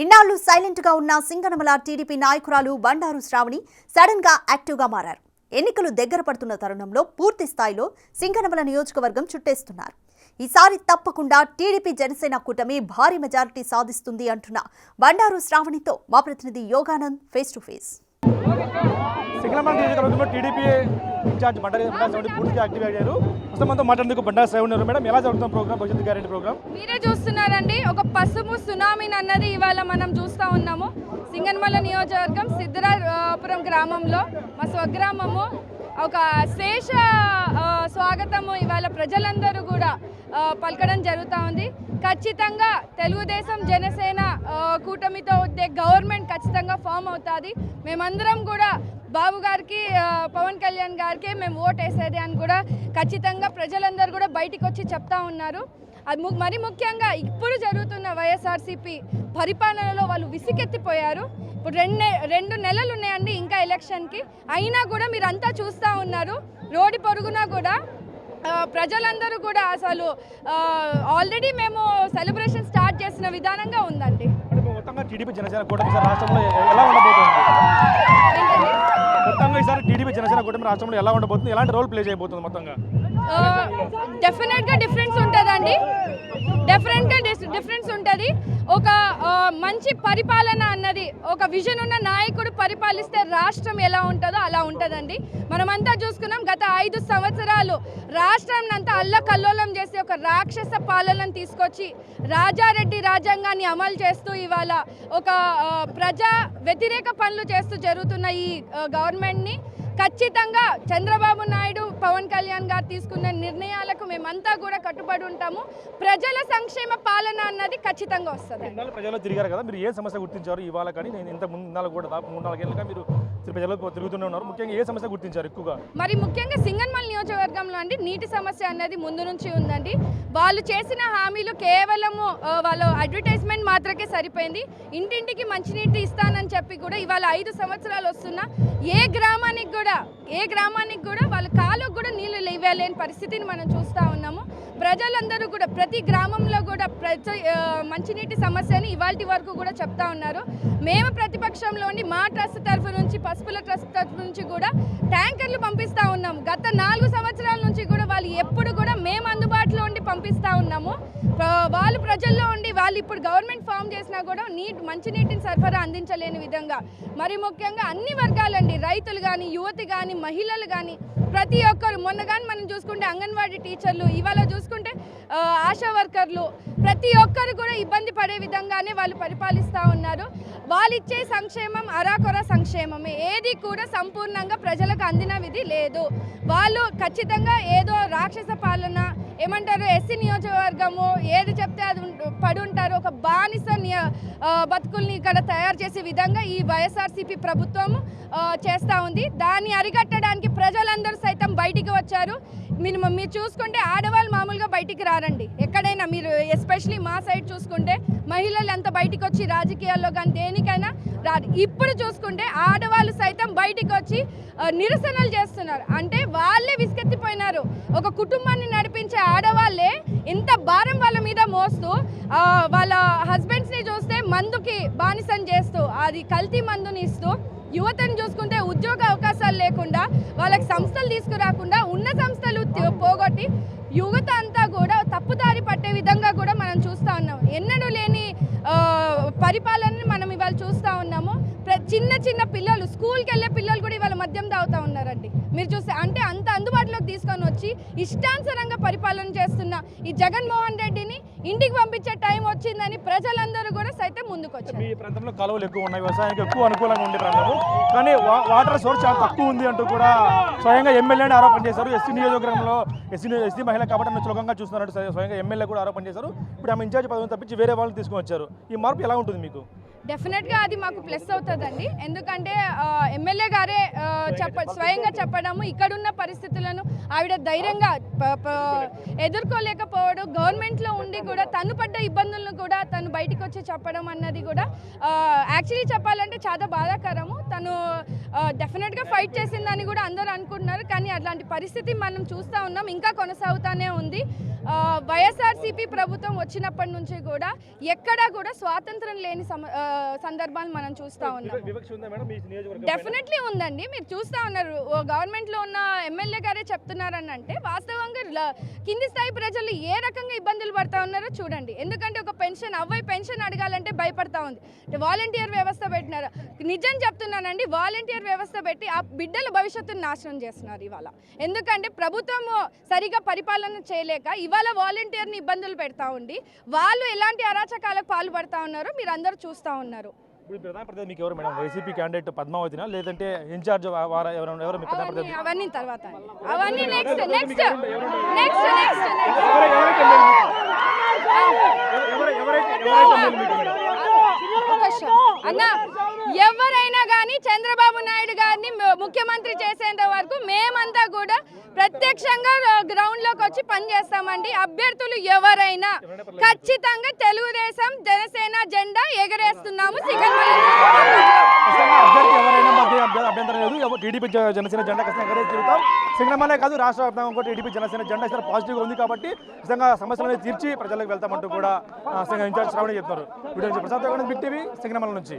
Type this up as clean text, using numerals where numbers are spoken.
ఇన్నాళ్లు సైలెంట్ గా ఉన్న సింగనమల టీడీపీ నాయకురాలు బండారు శ్రావణి సడన్ గా యాక్టివ్ గా మారారు. ఎన్నికలు దగ్గర పడుతున్న తరుణంలో పూర్తి స్థాయిలో సింగనమల నియోజకవర్గం చుట్టేస్తున్నారు. ఈసారి తప్పకుండా టీడీపీ జనసేన కూటమి భారీ మెజారిటీ సాధిస్తుంది అంటున్న బండారు శ్రావణితో మా ప్రతినిధి Yoganand face to face. Singanamala నియోజకవర్గంలో టీడీపీ ఇన్ఛార్జ్ బండారు శ్రావణి పూర్తిగా యాక్టివ్ అయ్యారు. మనతో మాట్లాడేందుకు బండారు శ్రావణి మేడం, ఎలా జరుగుతుంది ప్రోగ్రామ్, భవిష్యత్తు గ్యారెంటీ ప్రోగ్రామ్? మీరే చూస్తున్నారండి, ఒక పసుపు సునామీని అన్నది ఇవాళ మనం చూస్తూ ఉన్నాము. సింగనమల నియోజకవర్గం సిద్ధరాపురం గ్రామంలో మా స్వగ్రామము ఒక శేష స్వాగతము ఇవాళ ప్రజలందరూ కూడా పలకడం జరుగుతూ ఉంది. ఖచ్చితంగా తెలుగుదేశం జనసేన కూటమితో ఉండే గవర్నమెంట్ ఖచ్చితంగా ఫామ్ అవుతుంది. మేమందరం కూడా బాబు గారికి, పవన్ కళ్యాణ్ గారికి మేము ఓట్ వేసేది అని కూడా ఖచ్చితంగా ప్రజలందరూ కూడా బయటికి వచ్చి చెప్తా ఉన్నారు. అది మరి ముఖ్యంగా ఇప్పుడు జరుగుతున్న వైఎస్ఆర్సీపీ పరిపాలనలో వాళ్ళు విసిగెత్తిపోయారు. ఇప్పుడు రెండు నెలలు ఉన్నాయండి ఇంకా ఎలక్షన్కి, అయినా కూడా మీరంతా చూస్తూ ఉన్నారు. రోడ్డు పొరుగునా కూడా ప్రజలందరూ కూడా అసలు ఆల్రెడీ మేము సెలబ్రేషన్ స్టార్ట్ చేసిన విధానంగా ఉందండి. మొత్తంగా టీడీపీ జనసేన కూటమి రాష్ట్రంలో ఎలా ఉండబోతుంది? మొత్తంగా ఈసారి టీడీపీ జనసేన కూటమి రాష్ట్రంలో ఎలా ఉండబోతుంది, ఎలాంటి రోల్ ప్లే చేయబోతుంది? మొత్తంగా డెఫినెట్గా డిఫరెన్స్ ఉంటుందండి, డెఫినెట్గా డిఫరెన్స్ ఉంటుంది. ఒక మంచి పరిపాలన అన్నది, ఒక విజన్ ఉన్న నాయకుడు పరిపాలిస్తే రాష్ట్రం ఎలా ఉంటుందో అలా ఉంటుందండి. మనమంతా చూసుకున్నాం, గత 5 సంవత్సరాలు రాష్ట్రాన్ని అంతా అల్లకల్లోలం చేసి ఒక రాక్షస పాలనను తీసుకొచ్చి రాజారెడ్డి రాజ్యాంగాన్ని అమలు చేస్తూ ఇవాళ ఒక ప్రజా వ్యతిరేక పనులు చేస్తూ జరుగుతున్న ఈ గవర్నమెంట్ని ఖచ్చితంగా చంద్రబాబు నాయుడు, పవన్ కళ్యాణ్ గారు తీసుకున్న నిర్ణయాలకు మేమంతా కూడా కట్టుబడి ఉంటాము. ప్రజల సంక్షేమ పాలన అన్నది ఖచ్చితంగా వస్తుంది. ప్రజలు తిరిగారు కదా, మీరు ఏ సమస్య గుర్తించారు ఇవాళ? కానీ నేను ఇంత ముందు కూడా 3-4 ఏళ్ళుగా మీరు ప్రజలకు తిరుగుతూనే ఉన్నారు. ముఖ్యంగా ఏ సమస్య గుర్తించారు ఎక్కువగా? మరి ముఖ్యంగా సింగనమల నియోజకవర్గంలో అండి నీటి సమస్య అన్నది ముందు నుంచి ఉందండి. వాళ్ళు చేసిన హామీలు కేవలము వాళ్ళు అడ్వర్టైజ్మెంట్ మాత్రమే సరిపోయింది. ఇంటింటికి మంచినీటి ఇస్తానని చెప్పి కూడా ఇవాళ 5 సంవత్సరాలు వస్తున్నా ఏ గ్రామానికి కూడా వాళ్ళ కాలుకు కూడా నీళ్లు ఇవ్వలేని పరిస్థితిని మనం చూస్తూ ఉన్నాము. ప్రజలందరూ కూడా ప్రతి గ్రామంలో కూడా మంచినీటి సమస్యని ఇవాల్టి వరకు కూడా చెప్తా ఉన్నారు. మేము ప్రతిపక్షంలోని మా ట్రస్ట్ తరఫు నుంచి, పసుపుల ట్రస్ట్ తరఫు నుంచి కూడా ట్యాంకర్లు పంపిస్తూ ఉన్నాము. గత 4 సంవత్సరాల నుంచి కూడా వాళ్ళు ఎప్పుడు కూడా మేము అందుబాటులో ఉండి పంపిస్తూ ఉన్నాము. వాళ్ళు ప్రజల్లో ఉండి వాళ్ళు ఇప్పుడు గవర్నమెంట్ ఫామ్ చేసినా కూడా మంచినీటిని సరఫరా అందించలేని విధంగా, మరి ముఖ్యంగా అన్ని వర్గాలండి, రైతులు కానీ, యువతి కానీ, మహిళలు కానీ, ప్రతి ఒక్కరు, మొన్న కానీ మనం చూసుకుంటే అంగన్వాడీ టీచర్లు, ఇవాళ చూసుకుంటే ఆశా వర్కర్లు, ప్రతి ఒక్కరు కూడా ఇబ్బంది పడే విధంగానే వాళ్ళు పరిపాలిస్తూ ఉన్నారు. వాళ్ళు ఇచ్చే సంక్షేమం అరాకొర సంక్షేమమే, ఏది కూడా సంపూర్ణంగా ప్రజలకు అందిన విధి లేదు. వాళ్ళు ఖచ్చితంగా ఏదో రాక్షస పాలన ఏమంటారు, ఎస్సీ నియోజకవర్గము ఏది చెప్తే అది పడి ఉంటారు, ఒక బానిస బతుకుల్ని ఇక్కడ తయారు చేసే విధంగా ఈ వైఎస్ఆర్సీపీ ప్రభుత్వం చేస్తూ ఉంది. దాన్ని అరికట్టడానికి ప్రజలందరూ సైతం బయటికి వచ్చారు. మీరు చూసుకుంటే ఆడవాళ్ళు మామూలుగా బయటికి రారండి ఎక్కడైనా. మీరు ఎస్పెషలీ మా సైడ్ చూసుకుంటే మహిళలు ఎంత బయటికి వచ్చి రాజకీయాల్లో కానీ దేనికైనా రాదు. ఇప్పుడు చూసుకుంటే ఆడవాళ్ళు సైతం బయటికి వచ్చి నిరసనలు చేస్తున్నారు. అంటే వాళ్ళే విసుకెత్తిపోయినారు. ఒక కుటుంబాన్ని నడిపించే ఆడవాళ్ళే ఇంత భారం వాళ్ళ మీద మోస్తూ, వాళ్ళ హస్బెండ్స్ని చూస్తే మందుకి బానిసం చేస్తూ, అది కల్తీ మందుని ఇస్తూ, యువతను చూసుకుంటే ఉద్యోగ అవకాశాలు లేకుండా, వాళ్ళకి సంస్థలు తీసుకురాకుండా ఉన్న సంస్థలు పోగొట్టి యువత అంతా కూడా తప్పుదారి పట్టే విధంగా కూడా మనం చూస్తూ ఉన్నాం. ఎన్నడూ లేని పరిపాలనని మనం ఇవాళ చూస్తూ ఉన్నాము. చిన్న పిల్లలు, స్కూల్కి వెళ్ళే పిల్లలు కూడా ఇవాళ మద్యం తాగుతూ ఉన్నారండి. మీరు చూస్తే అంటే అంత అందుబాటులోకి తీసుకొని వచ్చి ఇష్టానుసారంగా పరిపాలన చేస్తున్న ఈ జగన్మోహన్ రెడ్డిని ఇంటికి పంపించే టైం వచ్చిందని ప్రజలందరూ కూడా సైతం ముందుకు వచ్చారు. ఈ ప్రాంతంలో కాలువలు ఎక్కువ ఉన్నాయి, వ్యవసాయానికి ఎక్కువ అనుకూలంగా ఉండే ప్రాంతము, కానీ వాటర్ సోర్స్ చాలా తక్కువ ఉంది అంటూ కూడా స్వయంగా ఎమ్మెల్యేని ఆరోపణ చేశారు. ఎస్సీ నియోజకవర్గంలో ఎస్సీ మహిళ కాబట్టి నన్ను చులకంగా చూస్తున్నట్టు స్వయంగా ఎమ్మెల్యే కూడా ఆరోపణ చేశారు. ఇప్పుడు ఆమె ఇన్ఛార్జ్ పదవిని తప్పించి వేరే వాళ్ళని తీసుకొని వచ్చారు. ఈ మార్పు ఎలా ఉంటుంది మీకు? డెఫినెట్గా అది మాకు ప్లస్ అవుతుందండి. ఎందుకంటే ఎమ్మెల్యే గారే స్వయంగా చెప్పడము, ఇక్కడున్న పరిస్థితులను ఆవిడ ధైర్యంగా ఎదుర్కోలేకపోవడం, గవర్నమెంట్లో ఉండి కూడా తను పడ్డ ఇబ్బందులను కూడా తను బయటకు వచ్చి చెప్పడం అన్నది కూడా యాక్చువల్లీ చెప్పాలంటే చాలా బాధాకరము. తను డెఫినెట్గా ఫైట్ చేసిందని కూడా అందరూ అనుకుంటున్నారు, కానీ అట్లాంటి పరిస్థితి మనం చూస్తూ ఉన్నాం, ఇంకా కొనసాగుతూనే ఉంది. వైఎస్ఆర్సీపీ ప్రభుత్వం వచ్చినప్పటి నుంచి కూడా ఎక్కడా కూడా స్వాతంత్రం లేని సందర్భాలు మనం చూస్తూ ఉన్నాం. డెఫినెట్లీ ఉందండి. మీరు చూస్తూ ఉన్నారు, గవర్నమెంట్లో ఉన్న ఎమ్మెల్యే గారే చెప్తున్నారని అంటే వాస్తవంగా కింది స్థాయి ప్రజలు ఏ రకంగా ఇబ్బందులు పడతా ఉన్నారో చూడండి. ఎందుకంటే ఒక పెన్షన్ అడగాలంటే భయపడతా ఉంది. వాలంటీర్ వ్యవస్థ పెట్టినారు. నిజం చెప్తున్నానండి, వాలంటీర్ వ్యవస్థ పెట్టి ఆ బిడ్డల భవిష్యత్తును నాశనం చేస్తున్నారు ఇవాళ. ఎందుకంటే ప్రభుత్వం సరిగా పరిపాలన చేయలేక ఇవాళ వాలంటీర్ని ఇబ్బందులు పెడతా ఉండి వాళ్ళు ఎలాంటి అరాచకాలకు పాల్పడతా ఉన్నారో మీరు అందరూ చూస్తూ ఉన్నారు. ఇప్పుడు ప్రధాన ప్రతినిధి మీకు ఎవరు మేడం? వైసీపీ క్యాండిడేట్ పద్మావతినా, లేదంటే ఇన్ఛార్జ్ ఎవరు మీ ప్రధాన ప్రతినిధి? అవన్నీ తర్వాత, అవన్నీ నెక్స్ట్ అన్న. ఎవరైనా కానీ చంద్రబాబు నాయుడు గారిని ముఖ్యమంత్రి చేసేంత వరకు మేమంతా కూడా ప్రత్యక్షంగా గ్రౌండ్ లోకి వచ్చి పనిచేస్తామండి. అభ్యర్థులు ఎవరైనా ఖచ్చితంగా తెలుగుదేశం జనసేన జెండా ఎగరేస్తున్నాము. అభ్యంతరం లేదు. టీడీపీ జనసేన జెండా ఖచ్చితంగా ఎగరేసి తిరుగుతాం. సింగనమలే కాదు, రాష్ట్ర వ్యాప్తంగా కూడా టీడీపీ జనసేన జెండా ఇస్తారు పాజిటివ్గా ఉంది కాబట్టి నిజంగా సమస్యలను తీర్చి ప్రజలకు వెళ్తామంటూ కూడా ఇన్ఛార్జ్ శ్రావణి చెప్తారు. Video Prasad Big TV Singanamala నుంచి.